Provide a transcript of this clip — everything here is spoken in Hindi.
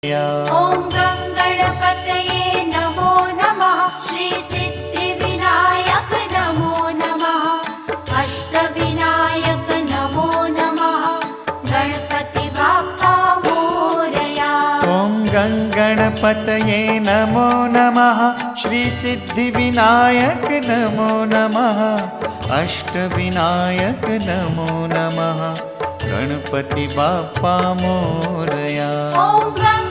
ॐ गं गणपतये नमो नमः। श्री सिद्धिविनायक नमो नमः। अष्टविनायक नमो नमः। गणपति बाप्पा मोरया। ॐ गं गणपतये नमो नमः। श्री सिद्धिविनायक नमो नमः। अष्टविनायक नमो नमः। गणपति बाप्पा मोरया। ॐ गं